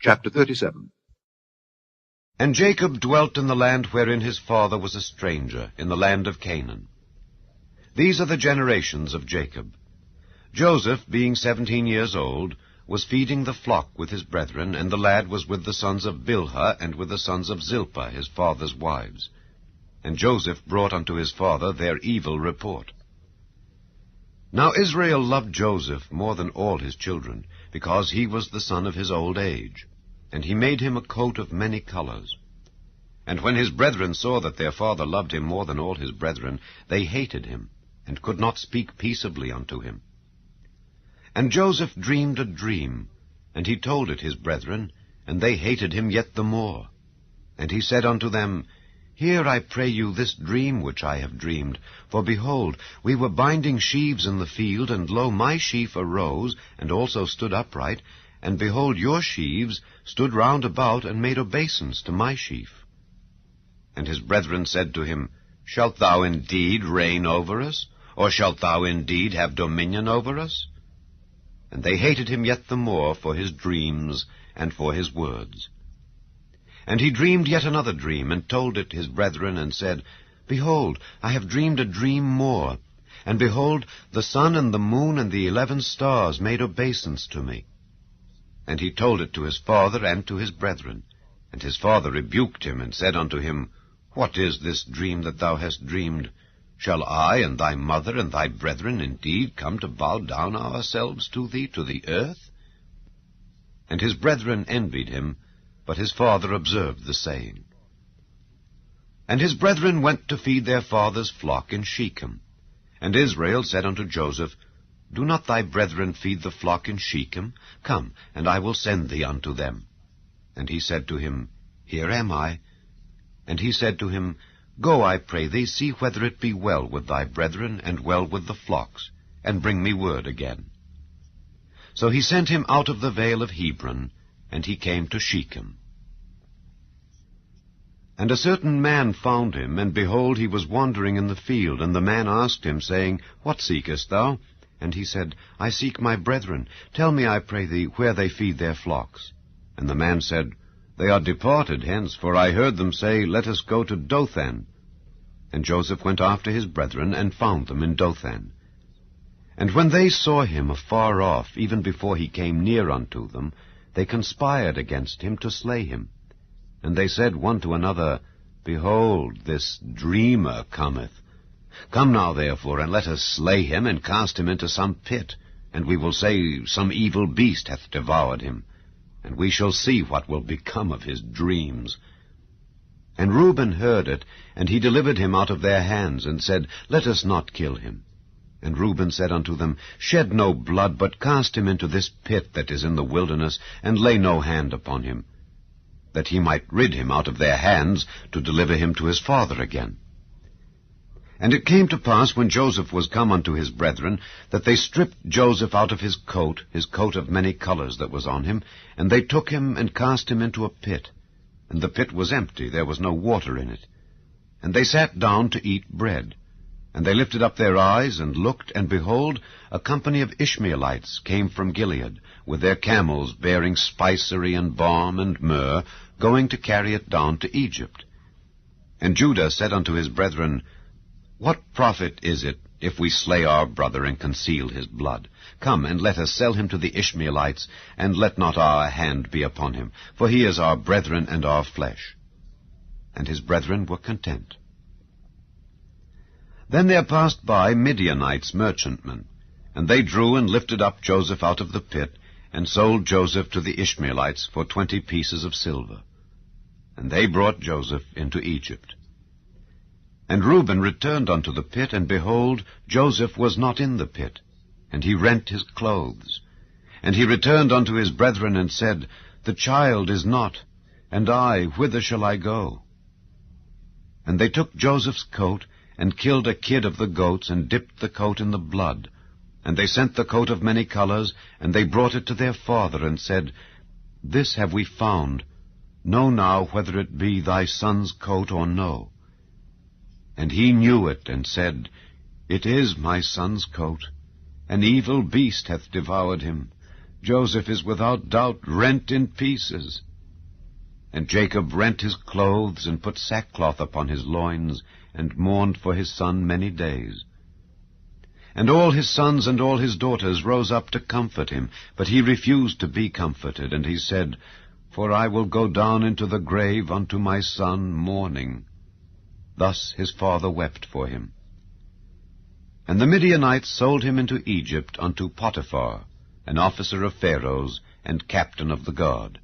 Chapter 37. And Jacob dwelt in the land wherein his father was a stranger, in the land of Canaan. These are the generations of Jacob. Joseph, being 17 years old, was feeding the flock with his brethren, and the lad was with the sons of Bilhah and with the sons of Zilpah, his father's wives. And Joseph brought unto his father their evil report. Now Israel loved Joseph more than all his children, because he was the son of his old age. And he made him a coat of many colors. And when his brethren saw that their father loved him more than all his brethren, they hated him, and could not speak peaceably unto him. And Joseph dreamed a dream, and he told it his brethren, and they hated him yet the more. And he said unto them, Hear, I pray you, this dream which I have dreamed. For behold, we were binding sheaves in the field, and lo, my sheaf arose, and also stood upright, and behold, your sheaves stood round about, and made obeisance to my sheaf. And his brethren said to him, Shalt thou indeed reign over us? Or shalt thou indeed have dominion over us? And they hated him yet the more for his dreams and for his words. And he dreamed yet another dream, and told it his brethren, and said, Behold, I have dreamed a dream more. And behold, the sun and the moon and the 11 stars made obeisance to me. And he told it to his father and to his brethren. And his father rebuked him, and said unto him, What is this dream that thou hast dreamed? Shall I and thy mother and thy brethren indeed come to bow down ourselves to thee to the earth? And his brethren envied him, but his father observed the saying. And his brethren went to feed their father's flock in Shechem. And Israel said unto Joseph, Do not thy brethren feed the flock in Shechem? Come, and I will send thee unto them. And he said to him, Here am I. And he said to him, Go, I pray thee, see whether it be well with thy brethren, and well with the flocks, and bring me word again. So he sent him out of the vale of Hebron, and he came to Shechem. And a certain man found him, and behold, he was wandering in the field. And the man asked him, saying, What seekest thou? And he said, I seek my brethren. Tell me, I pray thee, where they feed their flocks. And the man said, They are departed hence, for I heard them say, Let us go to Dothan. And Joseph went after his brethren, and found them in Dothan. And when they saw him afar off, even before he came near unto them, they conspired against him to slay him. And they said one to another, Behold, this dreamer cometh. Come now, therefore, and let us slay him, and cast him into some pit, and we will say, Some evil beast hath devoured him, and we shall see what will become of his dreams. And Reuben heard it, and he delivered him out of their hands, and said, Let us not kill him. And Reuben said unto them, Shed no blood, but cast him into this pit that is in the wilderness, and lay no hand upon him, that he might rid him out of their hands, to deliver him to his father again. And it came to pass, when Joseph was come unto his brethren, that they stripped Joseph out of his coat of many colors that was on him, and they took him and cast him into a pit. And the pit was empty, there was no water in it. And they sat down to eat bread. And they lifted up their eyes, and looked, and behold, a company of Ishmaelites came from Gilead, with their camels bearing spicery and balm and myrrh, going to carry it down to Egypt. And Judah said unto his brethren, What profit is it, if we slay our brother and conceal his blood? Come, and let us sell him to the Ishmaelites, and let not our hand be upon him, for he is our brethren and our flesh. And his brethren were content. Then there passed by Midianites merchantmen, and they drew and lifted up Joseph out of the pit, and sold Joseph to the Ishmaelites for 20 pieces of silver. And they brought Joseph into Egypt. And Reuben returned unto the pit, and behold, Joseph was not in the pit, and he rent his clothes. And he returned unto his brethren, and said, The child is not, and I, whither shall I go? And they took Joseph's coat, and killed a kid of the goats, and dipped the coat in the blood. And they sent the coat of many colors, and they brought it to their father, and said, This have we found. Know now whether it be thy son's coat or no. And he knew it, and said, It is my son's coat. An evil beast hath devoured him. Joseph is without doubt rent in pieces. And Jacob rent his clothes, and put sackcloth upon his loins, and mourned for his son many days. And all his sons and all his daughters rose up to comfort him, but he refused to be comforted, and he said, For I will go down into the grave unto my son mourning. Thus his father wept for him. And the Midianites sold him into Egypt unto Potiphar, an officer of Pharaoh's, and captain of the guard.